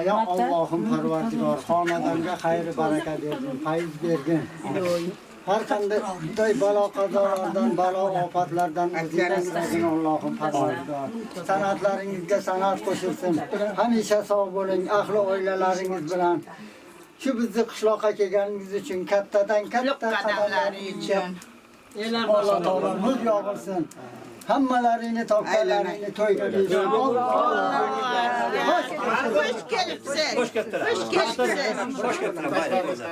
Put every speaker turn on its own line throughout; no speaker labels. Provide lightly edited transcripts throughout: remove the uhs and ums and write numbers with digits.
Ya Allohim Parvardigor, xonadonga xayr baraka bergin, fayz bergin. Har qanday balo qazolardan, balo ofatlardan o'zingizdan Allohim Parvardigor. San'atlaringizga san'at qo'shilsin. Hamisha sog' bo'ling, ahli oilalaringiz bilan. Shu bizni qishloqqa kelganingiz uchun kattadan katta qadamlaringiz uchun Alloh taolo nur yog'ilsin. Hammalarini topganlarini to'yga bersin.
Hoş gelipsiz. Hoş gelipsiz.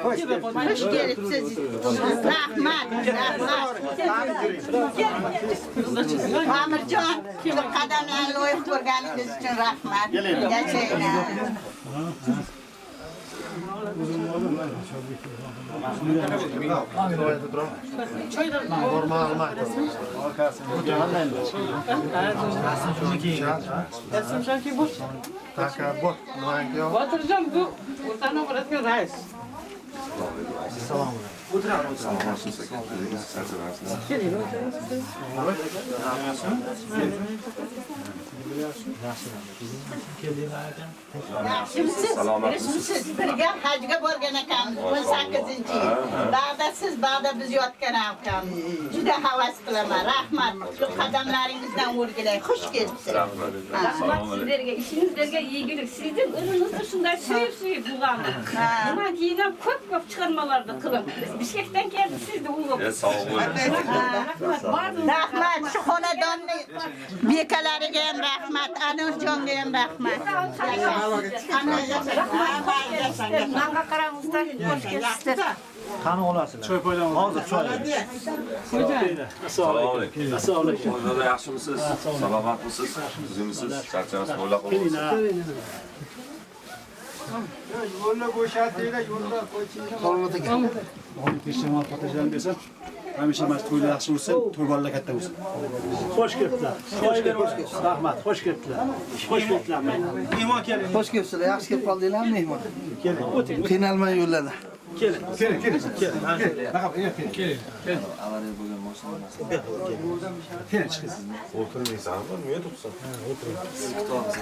Hoş gelipsiz. Rahmat. Amirjon, qadamlarni o'yib ko'rganingiz uchun rahmat. Yashanglar.
Batıracağım bu. Buradan bırakıyor reis.
Siz birga hajga borgan ekanmiz 18-yil. Ba'da siz, ba'da biz yotgan ekanmiz. Juda havas qilaman. Rahmat. Shu qadamlaringizdan o'rgilay. Xush kelibsiz.
Rahmat sizlarga, ishingizlarga yegilik. Sizning o'rningizni shunday suyib bo'lgandi. Bundan keyin ham ko'p chiqarmalarni qiling. Bishkekdan keldi sizni ulug'.
Sog' bo'ling.
Rahmat. Shu xonadonni bekalariga ham rahmat. Anurjonga ham rahmat.
Nanga qaramizdan hoş geldinizler.
Qani olasizlar? Choy qo'yamiz. Hozir choy.
Assalomu alaykum. Assalomu alaykum. O'rnada yaxshimisiz? Salomatmisiz? Tuzimisiz? Charchamas bo'la qolasiz.
Yo'lni bo'shatinglar, yo'lda qo'yinglar.
Olim peshtamal xotirjam bersin. Hamisha mana to'ylar yaxshi bo'lsin, to'y bolalar katta bo'lsin. Xo'sh kelibdilar. Rahmat, xo'sh kelibdilar. Xo'sh kelibdilar. Mehmon keling.
Xo'sh kelibsizlar, yaxshi kelib qoldinglarmi mehmon?
Keling, o'ting.
Qiynalmay yo'llarda.
Keling. Keling.
Avariya bo'lgan mashinasi.
Keling chiqasiz.
O'tirmaysanmi? Niye tursan?
O'tiring.
Siz kutamiz aka.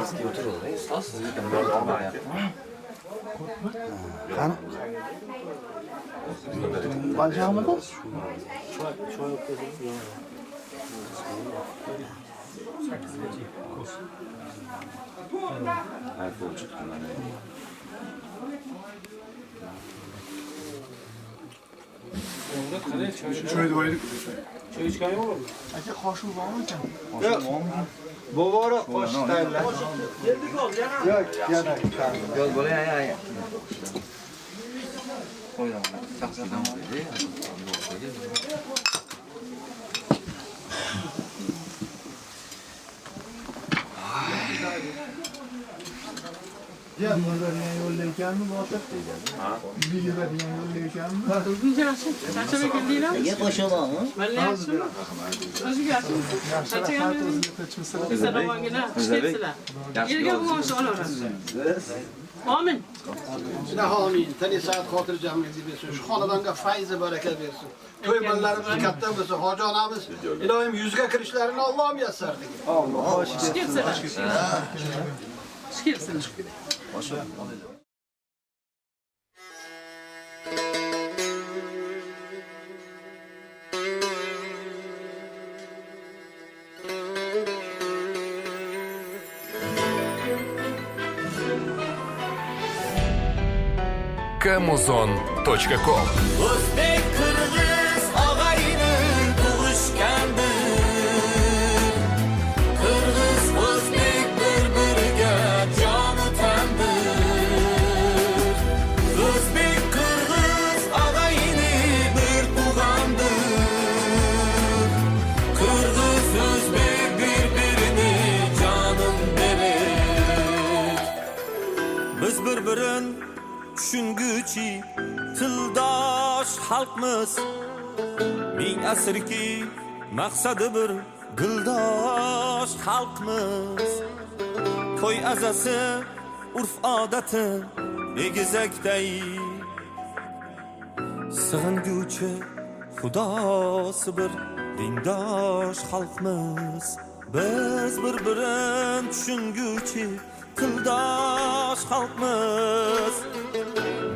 Sizga o'tiring. Ustoz sizga qanday olmayapti?
Qani? Banjamidi?
Choy o'tkazing.
Hayır, bu çıktı lan.
Choyni qo'ydik.
Choy ichgan yo'qmi?
Aka qoshiq bormi ekan?
Bobora qo'shib tayyorlar. Yo'q, yana.
Yo'l bo'la ya. Qo'ydim. Chaqchidan qo'ydi.
Ya bunlarga yo'llaykanmi botir? Ha? Uyga degan yo'llaykanmi?
Güzelsin. Saçma geldiğine.
Ya qo'shamoqmi?
Vallahi yaxshi. O'zi yaxshi. Salamagina. Ishlayapsizlar. Yerga bo'lsa olaverasiz. Amin.
Amin. Tani saat xotirjamlik bersin. Shu xonadonga fayz baraka bersin. To'y ballarimiz katta bo'lsin. Hoji onamiz ilohim yuzga kirishlarini Alloh muyassar qilsin.
Alloh xo'sh
Ishlayapsizlar.
Kamuzon.com
O'zbek qirg'iz og'ayni tug'ishgandir. Qirg'iz o'zbek bir-biriga joni tandir. O'zbek qirg'iz og'ayni bir tug'andir. Qirg'iz o'zbek bir-birini jonim berer. Biz bir-birin tushunguchi tildosh xalqmiz. Ming asrki maqsadi bir dildosh xalqmiz. To'y azasi urf odati egizakday sig'inguchi xudosi bir dindosh xalqmiz. Biz bir-birin tushunguchi tildosh xalqmiz.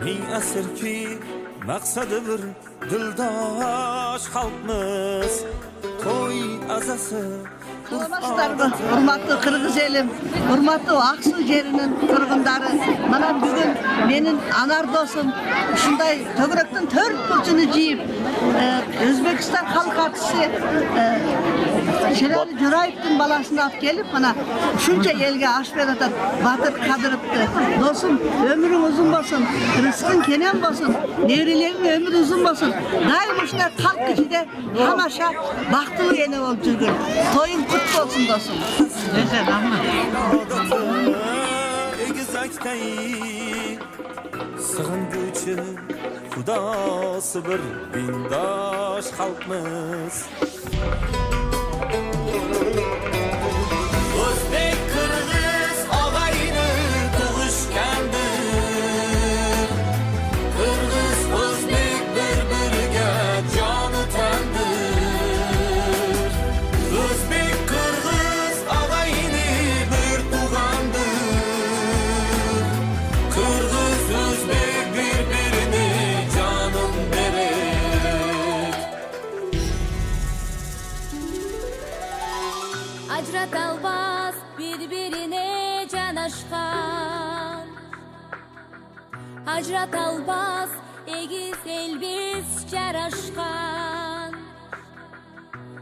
Ming asrki maqsadi bir dildosh xalqmiz. To'y azasi
Salamatçılarımı, hurmatlı Kırgız elim, hurmatlı Aksu yerinin kırgındары. Mana bugün menin anar dosum şunday tögüröktün 4 burcunu jiyip Özbekistan halk artisti Şelali Joraev'tin balasını alıp gelip mana şunca elge aş beratan batır kadırıptı. Dosum ömrün uzun bolsun, rızkın kenen bolsun, nevrilerin ömrü uzun bolsun. Daim uşunday halk içinde hamaşa baktılı ene olup жүргөн. Toyun kutlu olsun dostum. Güzel ama.
Egizakday sığınguchi xudosi bir dindosh xalqmiz. O'zbek qirg'iz og'ayni tug'ishgandir. Qirg'iz o'zbek bir-biriga joni tandir. O'zbek qirg'iz og'ayni bir tug'andir. Qirg'iz o'zbek bir-birini jonim berib.
Ajratalmaz bir-birine canaşkan. Ajratalmaz egiz elbiz jaraşkan.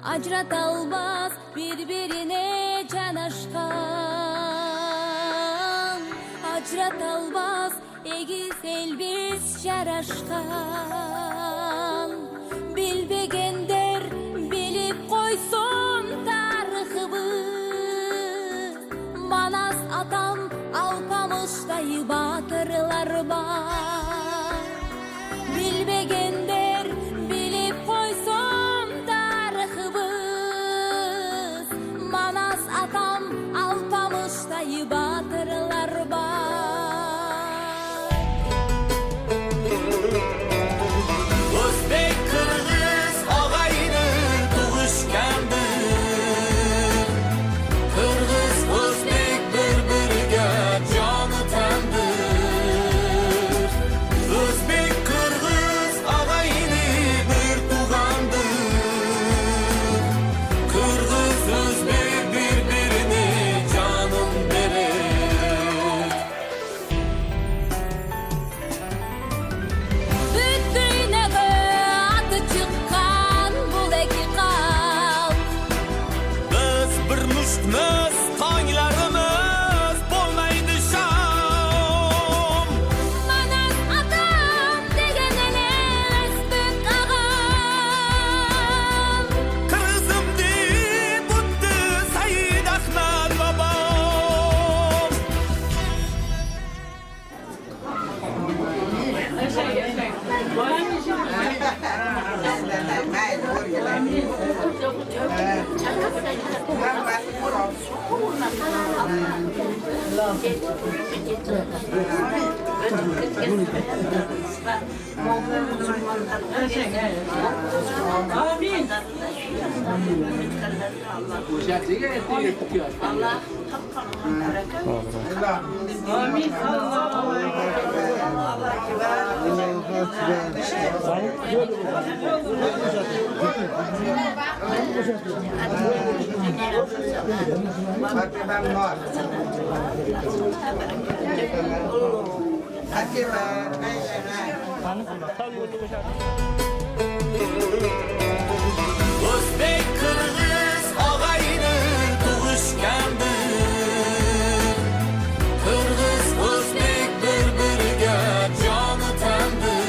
Ajratalmaz bir-birine canaşkan. Ajratalmaz egiz elbiz jaraşkan. Bilbegender bilip koysun tariximiz. Manas atam Alpamış'tay batırlar var. Bilbegender bilip koysun tariximiz. Manas atam Alpamış'tay batırlar var.
O'zbek qirg'iz og'ayni tug'ishgandir. Qirg'iz o'zbek bir-biriga joni tandir. O'zbek qirg'iz og'ayni bir tug'andir. Qirg'iz o'zbek bir-birini jonim berib.
Bütünüge atı çıkan bu iki kalp.
Biz bir mushtmiz, tonglarimiz bo'lmaydi shom.
Manas atam degan eles büyük ağam.
Qirg'izim deb o'tdi Said Ahmad bobom.
Amin. Amin.
O'zbek qirg'iz og'ayni tug'ishgandir. Qirg'iz o'zbek bir-biriga joni tandir.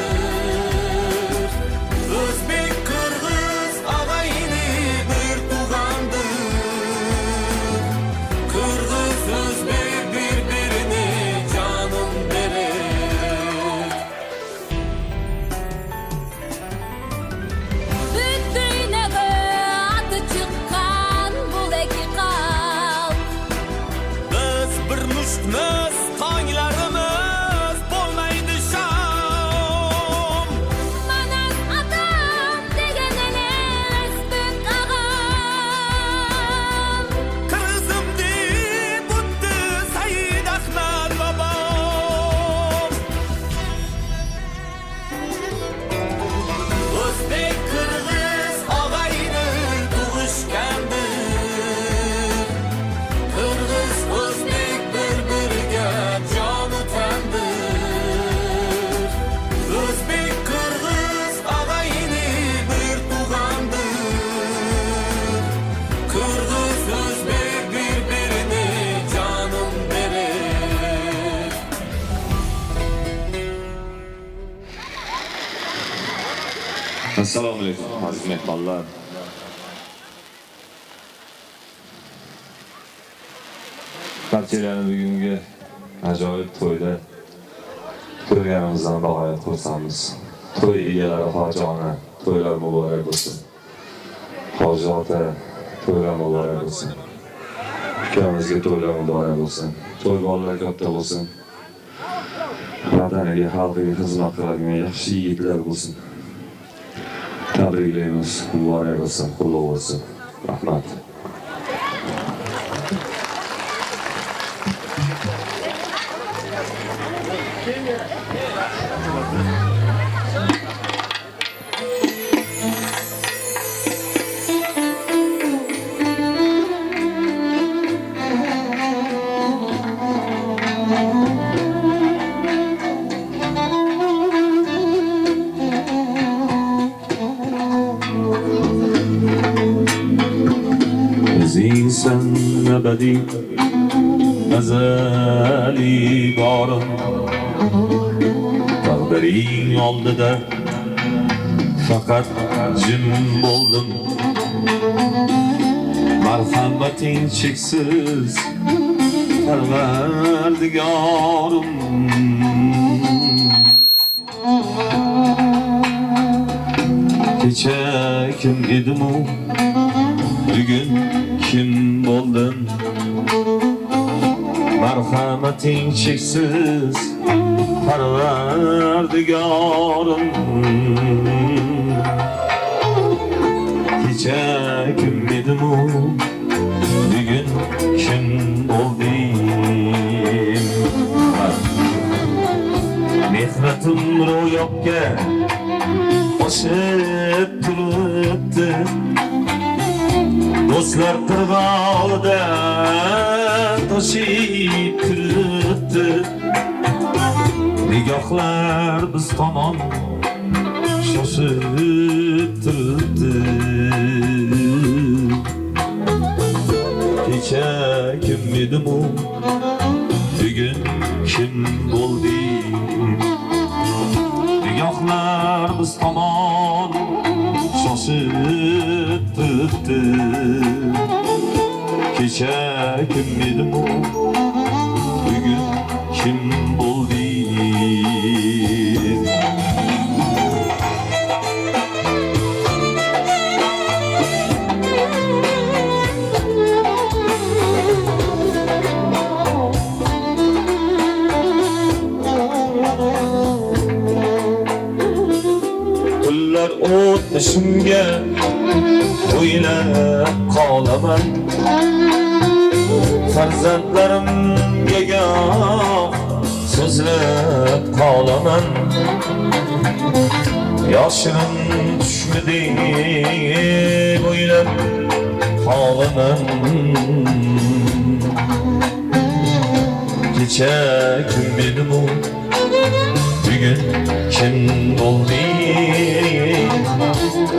O'zbek qirg'iz og'ayni bir tug'andir. Qirg'iz o'zbek bir-birini jonim berib.
Assalomu alaykum, aziz mehmonlar. Barchalarni bugungi ajoyib to'yda ko'rganimizdan bag'oyat xursandmiz. To'y egalari hojona, to'ylar muborak bo'lsin. Hoji ota, to'ylar muborak bo'lsin. Ukamizga to'ylar muborak bo'lsin. To'y bolalar katta bo'lsin. Vataniga, xalqiga xizmat qiladigan yaxshi yigitlar bo'lsin. Tabriklaymiz, muborak bo'lsin, qutlug' bo'lsin. Rahmat. Sen ebedi ezeli barım Taqdiring oldida faqat jim bo'ldim Marhamating cheksiz Parvardigorim Kecha kim edim u bugun kim bo'ldin marhamating cheksiz Parvardigorim kecha kim edim u bugun kim bo'ldim mehnatim ro'yobga oshib turibdi Do'stlar qirg'og'ida toshib kiribdi Nigohlar biz tomon shoshib turibdi Kecha kim edim u bugun kim bo'ldim Nigohlar biz tomon shoshib turibdi Kecha kim edim u bugun kim bo'ldim Kunlar o'tmishimga o'ylab qolaman Farzandlarimga goh so'zlab qolaman Yoshirim tushmidi o'ylab qolaman Kecha kim edim u bugun kim bo'ldim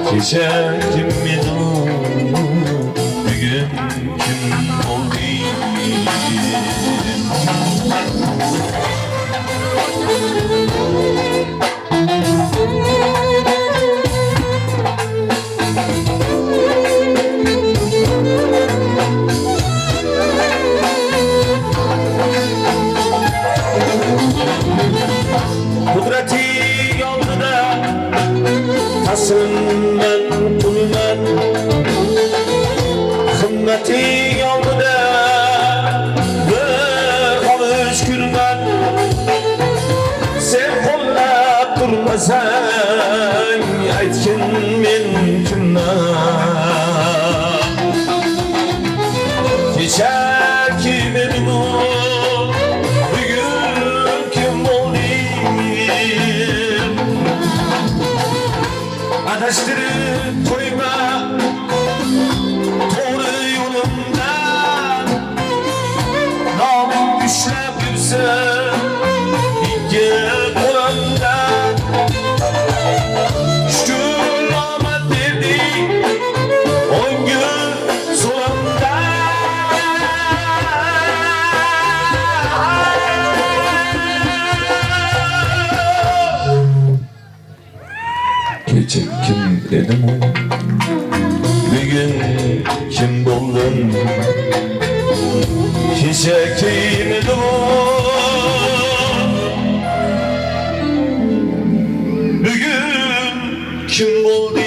Kecha kim edim u bugun kim bo'ldim Qudrating oldida taslimman qulman himmating oldida bir xomush kulman sen qo'llab turmasang aytgin men kimman kecha kim edim u bugun kim bo'ldim adashtirib qo'yma to'g'ri yo'limdan noming ushlab yursin ikki qo'limdan shukr omad berding o'nggu so'limdan
Kecha kim edim o? Bugün kim bo'ldum? Kecha kim edim o? Bugün kim bo'ldi?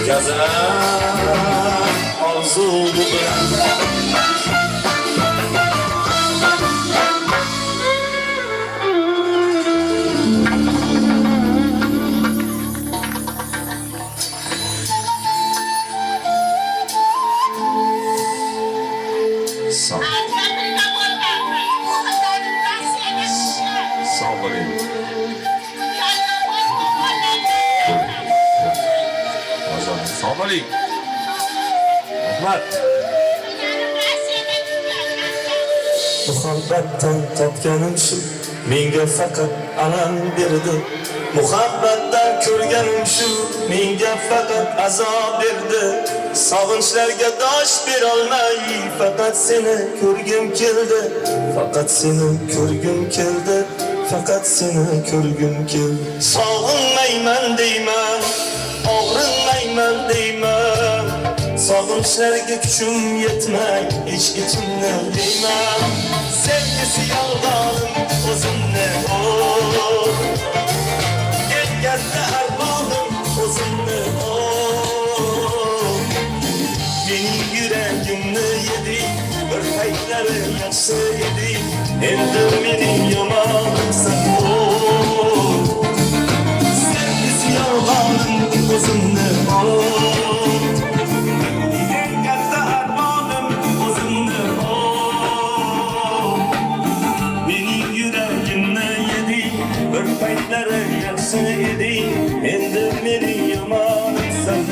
Yazar arzu bu.
Topoling. Rahmat.
Muhabbatdan topganim shu, menga faqat alam berdi. Muhabbatdan ko'rganim shu, menga faqat azob berdi. Sog'inchlarga dosh berolmay, faqat seni ko'rgim keldi. Faqat seni ko'rgim keldi. Faqat seni ko'rgim keldi. Sog'inmayman deyman, og'rinmayman deyman. Sog'inchlarga kuchim yetmay, ichimni deyman. Sevgisi yolg'onim o'zimni eng katta armonim o'zimni mening yuragimni yeding, bir paytlari yaxshi eding, endi mening yomonimsan. Sevgisi yolg'onim o'zimni paytlari yaxshi eding, endi mening yomonimsan.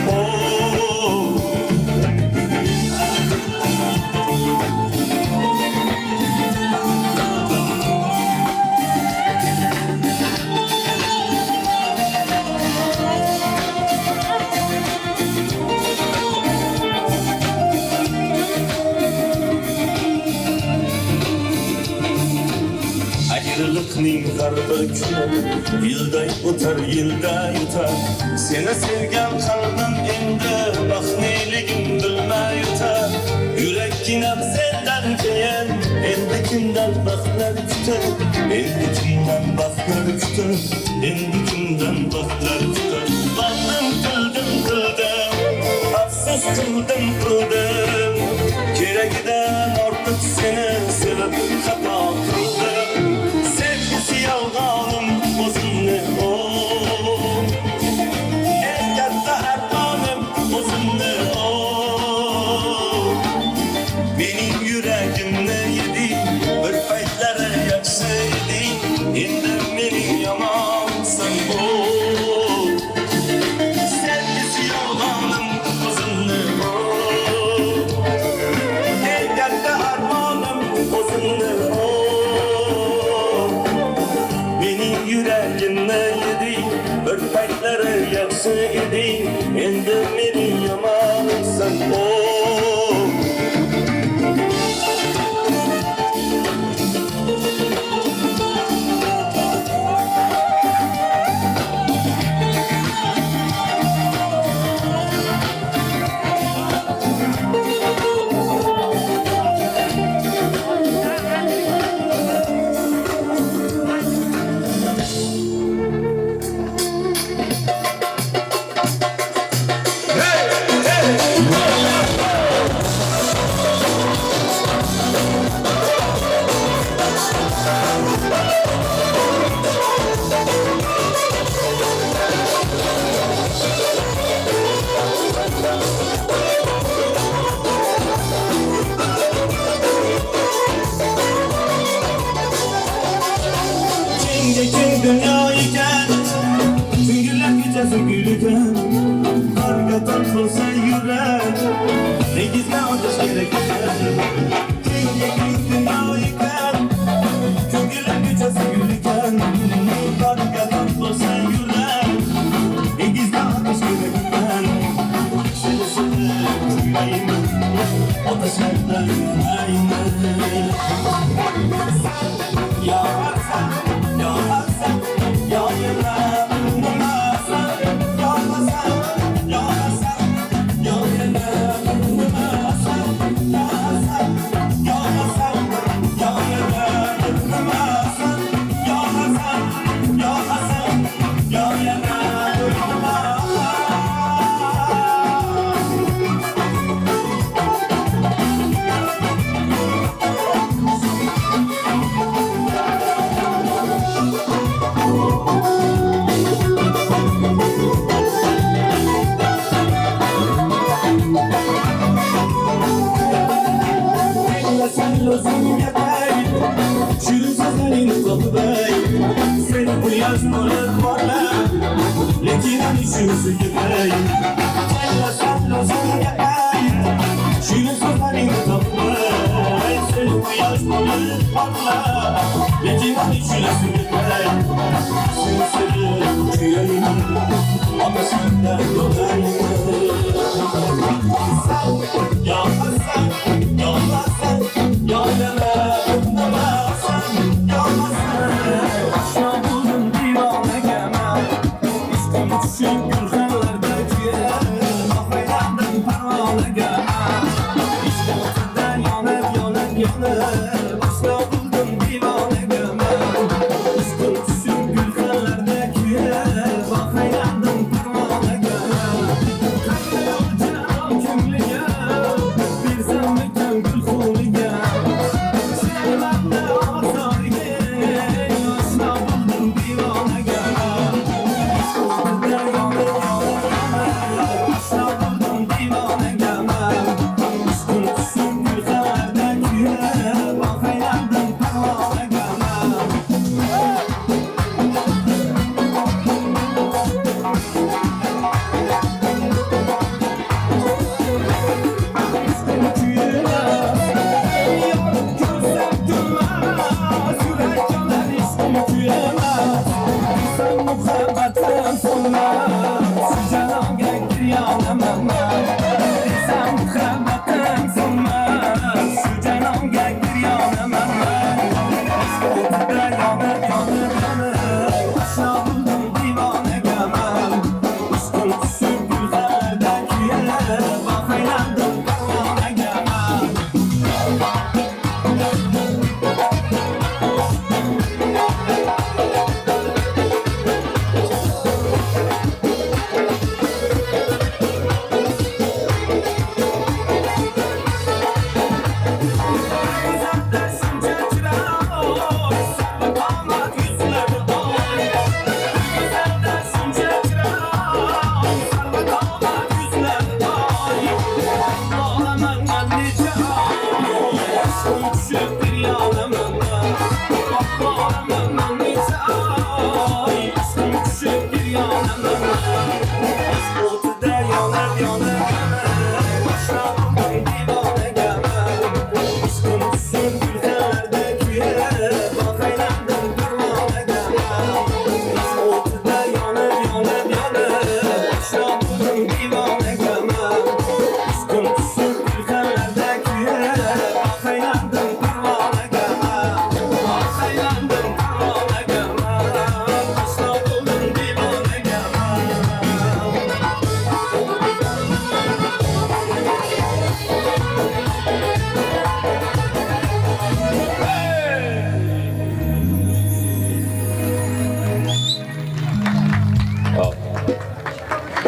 Ayrılıkning har bir kuni yilday o'tar, yilday o'tar. Seni sevgan qalbim endi baxtliligim bilmay o'tar. Yurakginam sendan keyin endi kimdan baxtlar kutar, endi kimdan baxtlar kutar, endi kimdan baxtlar kutar. Baldim qildim afsus qildim keragidan ortiq seni sevib xato qildim. Sevgisi yolg'onim o'zimni eng katta armonim o'zimni mening yuragimni yeding, bir paytlari yaxshi eding, endi mening yomonsan. Sevgisi yolg'onim o'zimni eng katta armonim o'zimni mening yuragimni yeding, bir paytlari yaxshi eding, endi mening yomonimsan. Dünya iken, süngüler gecesi gülüken, karga tatlısa yürek, ne gizli ateş gerekir. Dünya iken, süngüler gecesi gülüken, karga tatlısa yürek, ne gizli ateş gerekir. Seni sevip yüreğimi, ateşlerden yüreğimi. Ya sen, ya sen, ya Lekin ishimizni yetay sen özünge Şirin sözlerin tatlı Senin yaş boyu patla Lecivan içine sürükle Seni seviyorum kıyayım Ama senden dolayım Yalvarsan, yalvarsan Yalvarsan, yalvarsan Aşağı buldum divane geme İşte düşün gülhanlardaki Mahveyandım parmağına geme İşte oturdan yanıp yanıp yanıp Aşağı buldum divane geme İşte düşün gülhanlardaki Mahveyandım parmağına geme Kalkmayacağım kimliğe Bir zahmetten gül kuliye Sevmemle azarge Aşağı buldum divane geme İşte oturdan yanıp yanıp yanıp Aşağı buldum divane geme İşte düşün gülhanlardaki Mahveyandım parmağına geme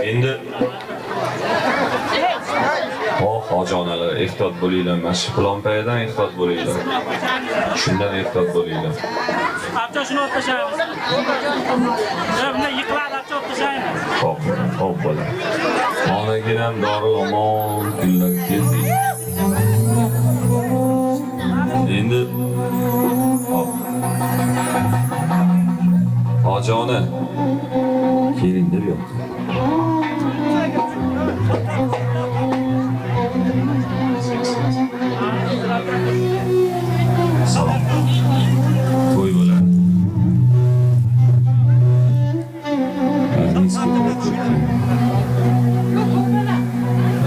Endi hojonalar ehtiyot bo'linglar. Mana shu plompayadan ehtiyot bo'linglar. Shundan ehtiyot bo'linglar.
Apcha shuni o'tashamiz. Bunday yiqiladi, apcha o'tashamiz.
Xo'p bola. Onaginam dori-omon kunlar keldi. Endi hojona keling deb yo'q. To'y bo'ladi.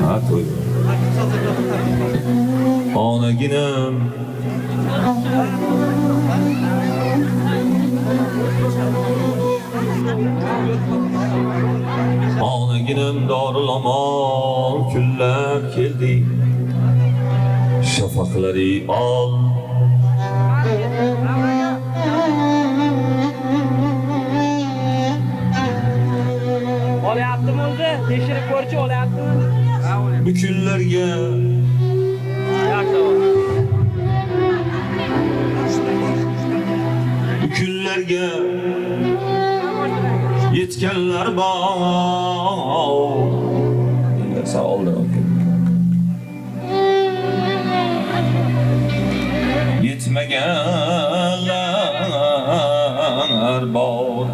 Ha, to'y bo'ladi. Onaginam Onaginam dori-omon kunlar keldi. Shafaqlari ol
Olayaptimi o'zi? Tekshirib ko'rchi, olayaptimi?
Bu kunlarga Bu kunlarga yetganlar bor. Endi savollar yetmaganlar bor.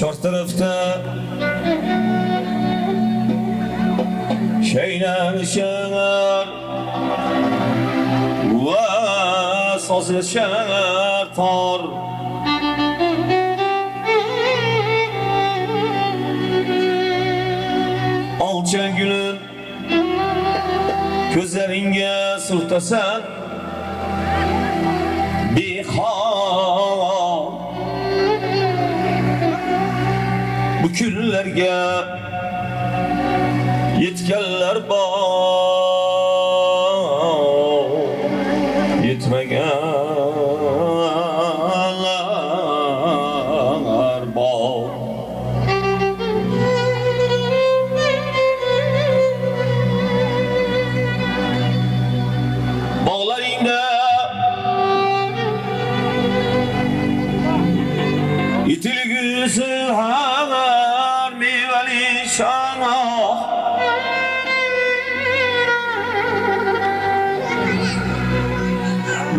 chor tarafda shaynalishar va sozlashar tor. Olcha gulin ko'zlaringga surtasan behol. Bu kunlarga yetganlar bor, yetmaganlar bor. Bog'laringda itilgusi har mevali shanoq.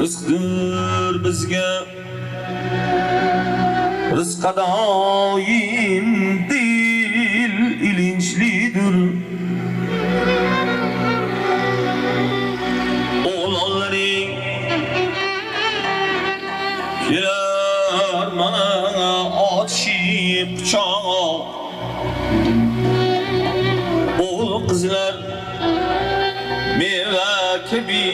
Rizqdir bizga rizqa doim dil ilinchlidir. O'g'lonlaring kelar mana otishib quchoq. O'g'il qizlar meva kabi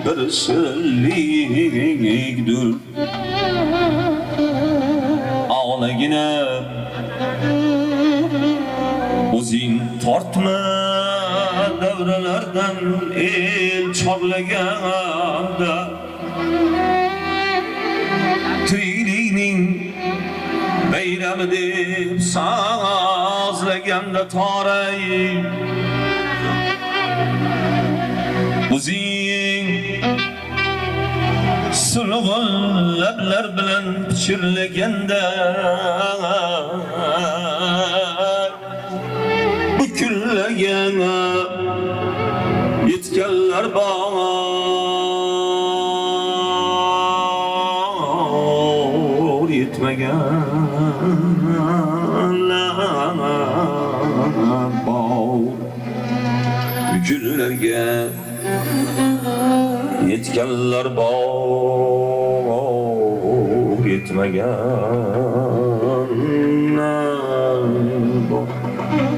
bir shirinlikdir. Ağlagina o'zing tortma davralardan el chorlaganda. Tiriklikning bayrami deb sazlaganda toray. O'zing sulg'un lablar bilan pichirlaganda bu kunlarga yetganlar bor, yetmaganlar bor. Bu kunlarga yetganlar bor, yetmaganlar bor.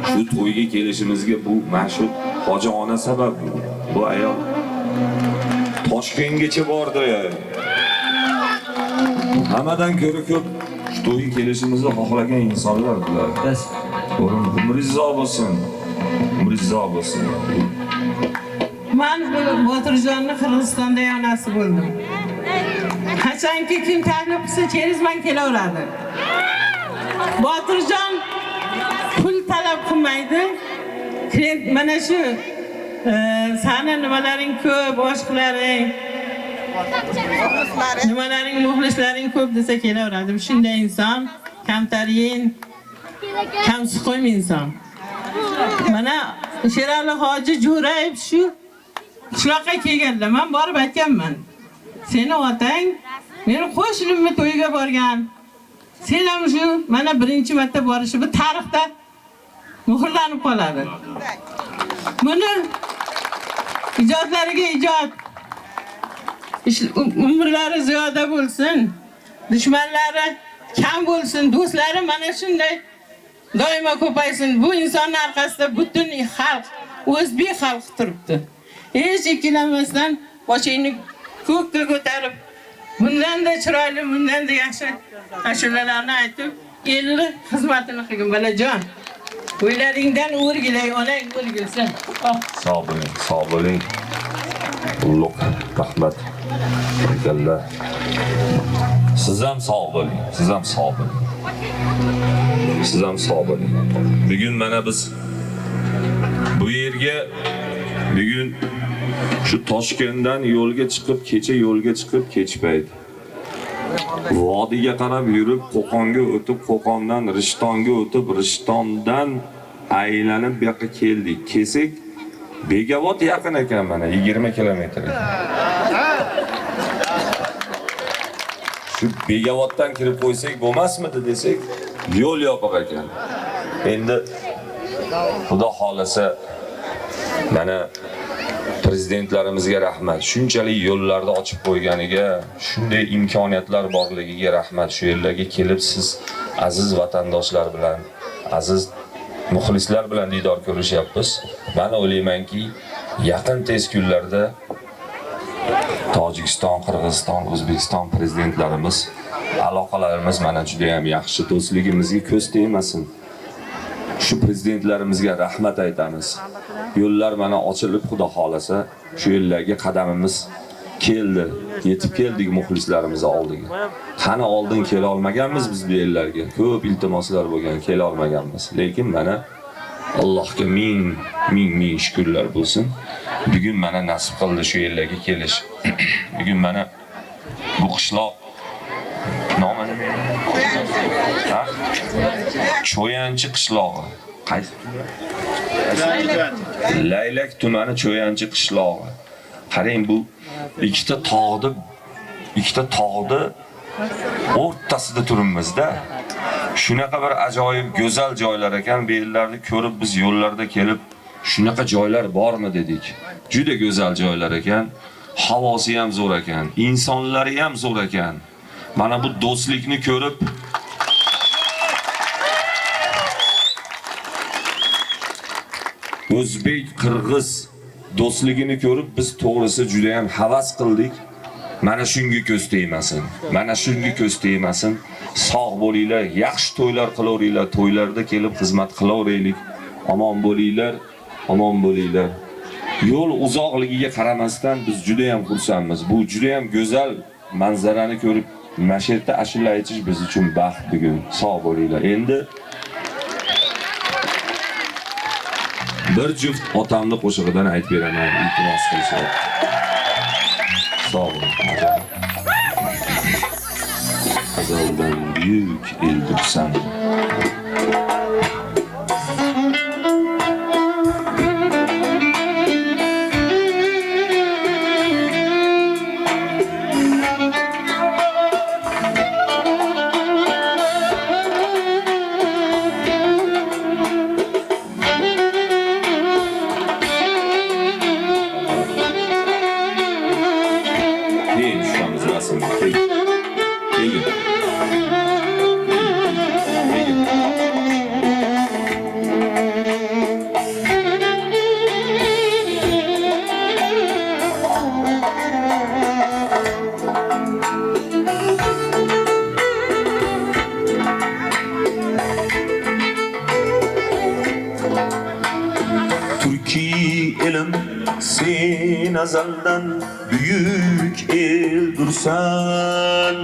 Shu to'yga kelishimizga bu mashhur hoji ona sabab. Bu ayol Toshkentgacha bordi. Hammadan ko'ra ko'p shu to'yga kelishimizni xohlagan insonlar bular. Umringiz uzoq bo'lsin. Umringiz uzoq bo'lsin.
Men Botirjonni Qirg'izistonda onasi bo'ldim. Qachonki kun taklif qilsa, cherizman kelaveradi. Botirjon pul talab qilmaydi. Mana shu sana nimalaring ko'p, boshqalaring nimalaring muxlislaring ko'p desa kelaveradi. Shunday inson, kamtarin, kamsuqum inson. Mana Sherali hoji Jo'rayev shu qishloqqa kelganda men borib aytganman. Seni otang meni qo'shnimni to'yiga borgan. Sen ham shu mana birinchi marta borishi bu tarixda muhrlanib qoladi. Buni ijodlariga ijod. Umrlari ziyoda bo'lsin. Dushmanlari kam bo'lsin, do'stlari mana shunday doimo ko'paysin. Bu insonning orqasida butun xalq, o'zbek xalqi turibdi. Hech ikkilanmasdan boshingni ko'kka ko'tarib, bundan-da chiroyli, bundan-da yaxshi ashulalarni aytib, elni xizmatini qilgin balajon. O'ylaringdan o'rgilay, onang o'rgilsin.
Sog' bo'ling, sog' bo'ling. Ulug' rahmat. Alhamdulillah. Siz ham sog' bo'ling, siz ham sog' bo'ling. Siz ham sog' bo'ling. Bugun mana biz bu yerga bugun shu Toshkentdan yo'lga chiqib, kecha yo'lga chiqib kechpaydi. Vodiyga qarab yurib, Qo'qonga o'tib, Qo'qondan Rishtonga o'tib, Rishtondan aylanib bu yoqqa keldik. Kelsak, Begavot yaqin ekan mana 20 kilometr. Shu Begavoddan kirib qo'ysak bo'lmasmidi desak, yo'l yopiq ekan. Endi Xudo xolasa mana prezidentlarimizga rahmat. Shunchalik yo'llarni ochib qo'yganiga, shunday imkoniyatlar borligiga rahmat. Shu yerlarga kelib siz aziz vatandoshlar bilan, aziz muxlislar bilan diydor ko'rishyapmiz. Men o'ylaymanki, yaqin tez kunlarda Tojikiston, Qirg'iziston, O'zbekiston prezidentlarimiz aloqalarimiz mana juda ham yaxshi, do'stligimizga ko'z tegmasin. Shu prezidentlarimizga rahmat aytamiz. Yo'llar mana ochilib, Xudo xolasa, shu yo'llarga qadamimiz keldi. Yetib keldik muxlislarimiz oldiga. Qani oldin kela olmaganmiz biz bu yerlarga. Ko'p iltimoslar bo'lgan, kela olmaganmiz. Lekin mana Allohga ming shukrlar bo'lsin. Bugun mana nasib qildi shu yerlarga kelish. Bugun mana bu qishloq nomi nima? Ha? Cho'yanchi qishlog'i. Qaysi? Laylak tumani Cho'yanchi qishlog'i. Qarang, bu ikkita tog'da o'rtasida turibmiz-da. Shunaqa bir ajoyib go'zal joylar ekan, bu yerlarni ko'rib biz yo'llarda kelib, shunaqa joylar bormi dedik. Juda go'zal joylar ekan, havosi ham zo'r ekan, insonlari ham zo'r ekan. Mana bu do'stlikni ko'rib O'zbek, Qirg'iz do'stligini ko'rib biz to'g'risi juda ham havas qildik. Mana shunga ko'z tegmasin. Mana shunga ko'z tegmasin. Sog' bo'linglar, yaxshi to'ylar qilaveringlar, to'ylarda kelib xizmat qilaveraylik. Omon bo'linglar, omon bo'linglar. Yo'l uzoqligiga qaramasdan biz juda ham xursandmiz. Bu juda ham go'zal manzarani ko'rib nasherda ashula aytish biz uchun baxt bugun. Sog' bo'linglar. Endi bir juft otamni qo'shig'idan aytib beraman, iltimos qilishyapti. Sog' bo'ling. Azaldan büyük eldirsan. Sen azaldan büyük eldursan.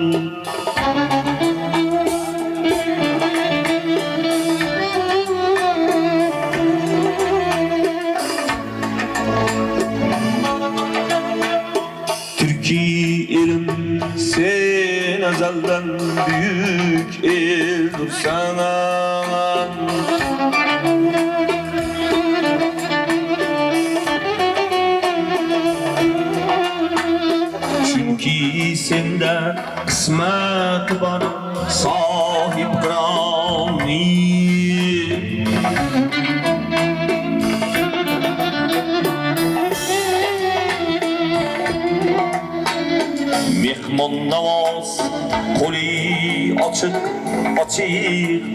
Türkiye elim sen azaldan büyük eldursan. Çünkü sende kısmet var sahip krani. Mehmon navaz koli açık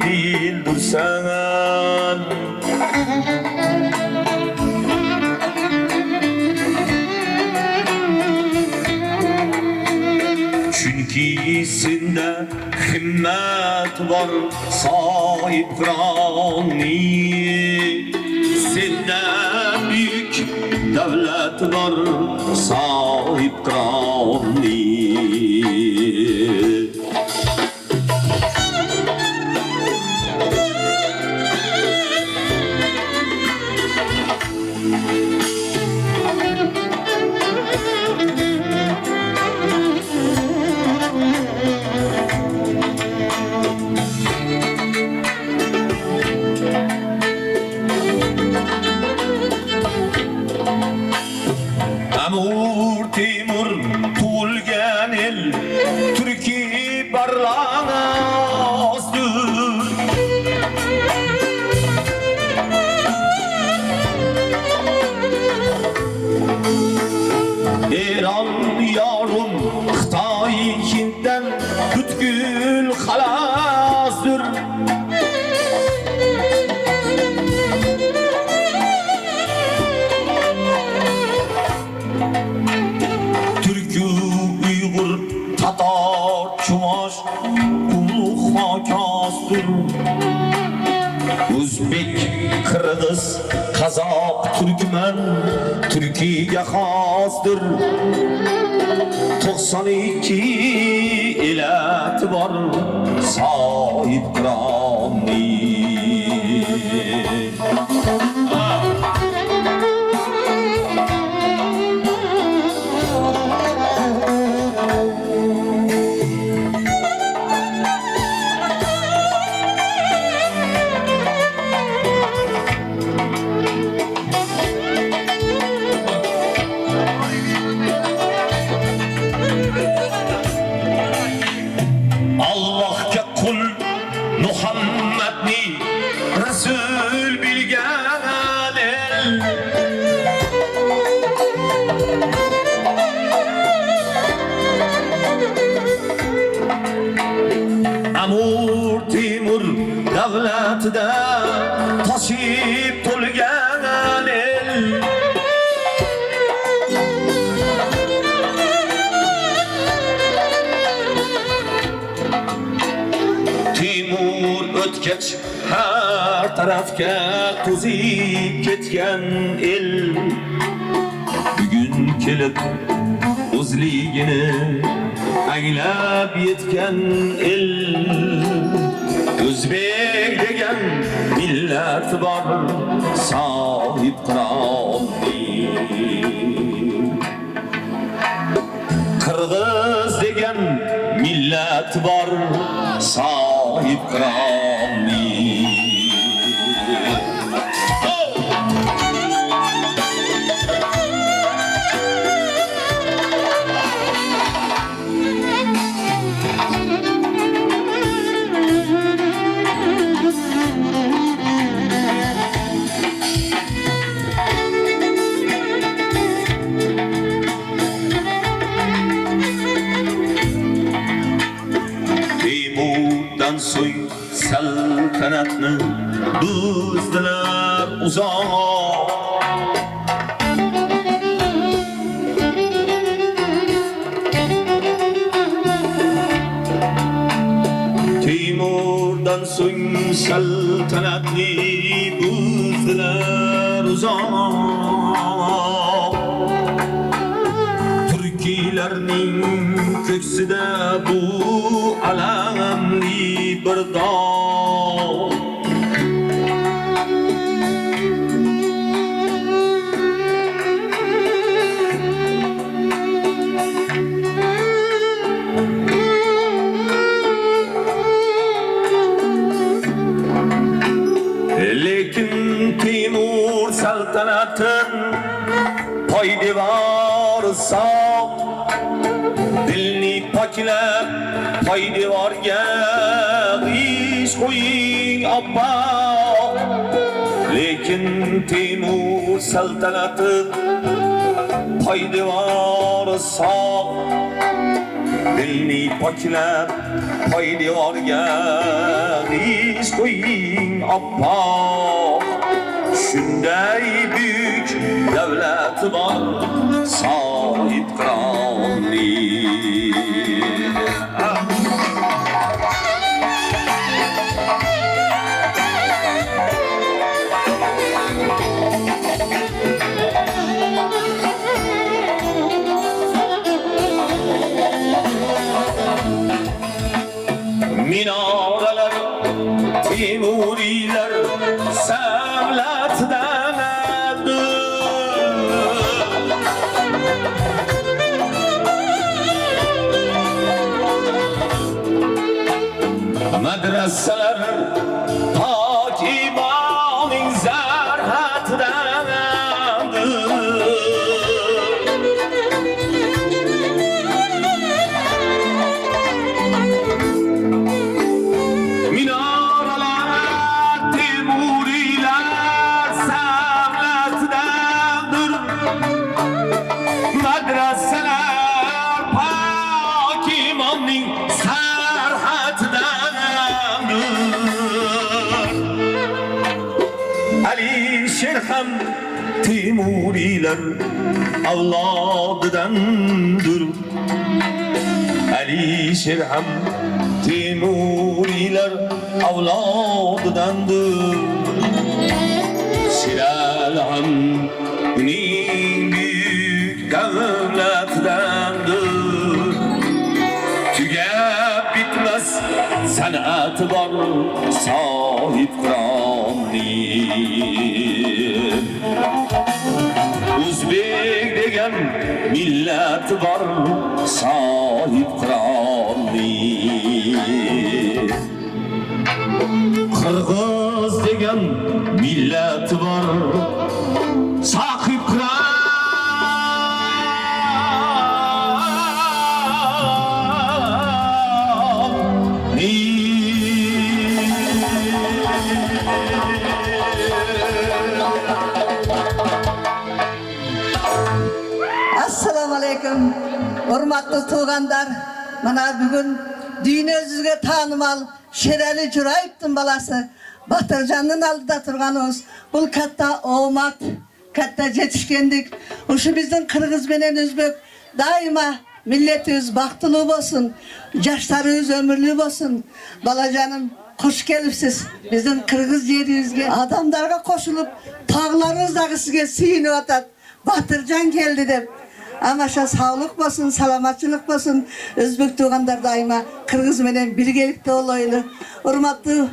bildirsen. Çünkü sende himmet var sahip krani. Sende büyük devlet var sahip krani. Amur Timur tug'ilgan el Turkiy
İran yarım Xitoy Hinddan butkul xalosdir. Türkü, Uyg'ur, Tatar, Chumosh ulug' xokosdir. O'zbek, Qirg'iz, Qozoq, Turkman Turkiyaga xosdir. 92 elat bor sohib qironni. Allohga qul Muhammadni rasul bilgan el. Amur Temur davlatida toshib to'lgan el. Temur o'tgach har tarafga to'zib ketgan el. Bugun kelib o'zligini anglab yetgan el. O'zbek degan millat bor sohib qironni. Qirg'iz degan millat bor sohib qironni. Temurdan so'ng saltanatni buzdilar uzoq. Temurdan so'ng saltanatni buzdilar uzoq. Turkiylarning ko'ksida bu alamli bir dog'. Lekin Temur saltanatin poydevor sog'. Dilni poklab poydevorga g'ish qo'ying oppoq. Lekin Temur saltanati poydevor sog'. Dilni poklab poydevorga g'ish qo'ying oppoq. Shunday buyuk davlat bor sohib qironni. Minoralar Temuriylar savlatdadir. Madrasalar pok imoning zarhatidadir. Minoralar Temuriylar savlatdadir. Madrasa Adresseler pak imanning sarhatidandir. Alisher ham Temuriler avlodidandir. Alisher ham Temuriler avlodidandir. Şiral ham uning büyük davlatidandir. Tugab bitmas san'ati bor sohib Qur'onning. O'zbek degan millat bor sohib Qur'onning. Qirg'iz degan millat bor sohib
Assalamu alaykum. Hurmatli tuğanlar, mana bugün dünya yüzüge tanımal Şerali Jurayev'tin balası Batırcan'ın aldıda turganımız. Bu katta omat, katta yetişkendik. Uşu bizden Kırgız menen Özbek daima milletimiz baktılı bolsun, yaşlarımız ömürlü bolsun. Balacanım, hoş gelipsiz. Bizim Kırgız yerimizge adamlarga koşulup tağlarınızdaki sizge siyini atat. Batırcan geldi dep. Ama şu sağlık bolsun, salamatçılık bolsun. Özbek tuğanlar daima Kırgız menen birgelikte olaylı. Hurmatlı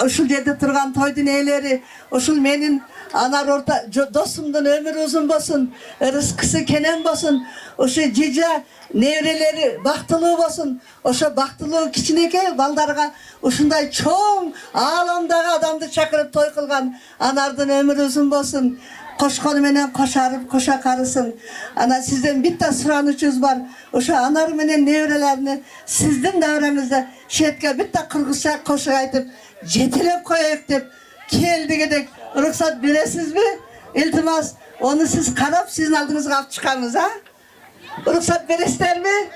uşul yerde turgan toydun eyleri, uşul menin anar orta dostumdan ömür uzun bolsun, rızkısı kenen bolsun, uşu cica nevreleri baktılığı bolsun, uşu baktılığı kiçineke baldarga uşunday çoğun alamdagi adamды çakırıp toy kılgan anardan ömür uzun bolsun. Koşkonu menen koşarıp koşa karısın. Ana sizden bitta suranıcınız var. Oşa anar menen nevrelerini sizden davranızda şetke bitta Kırgızça koşu aytıp jetelep koyayık dep keldi gedek ruhsat beresiz mi? İltimas onu siz karap sizin aldığınızga alıp çıkamız ha? Ruhsat beresizler mi?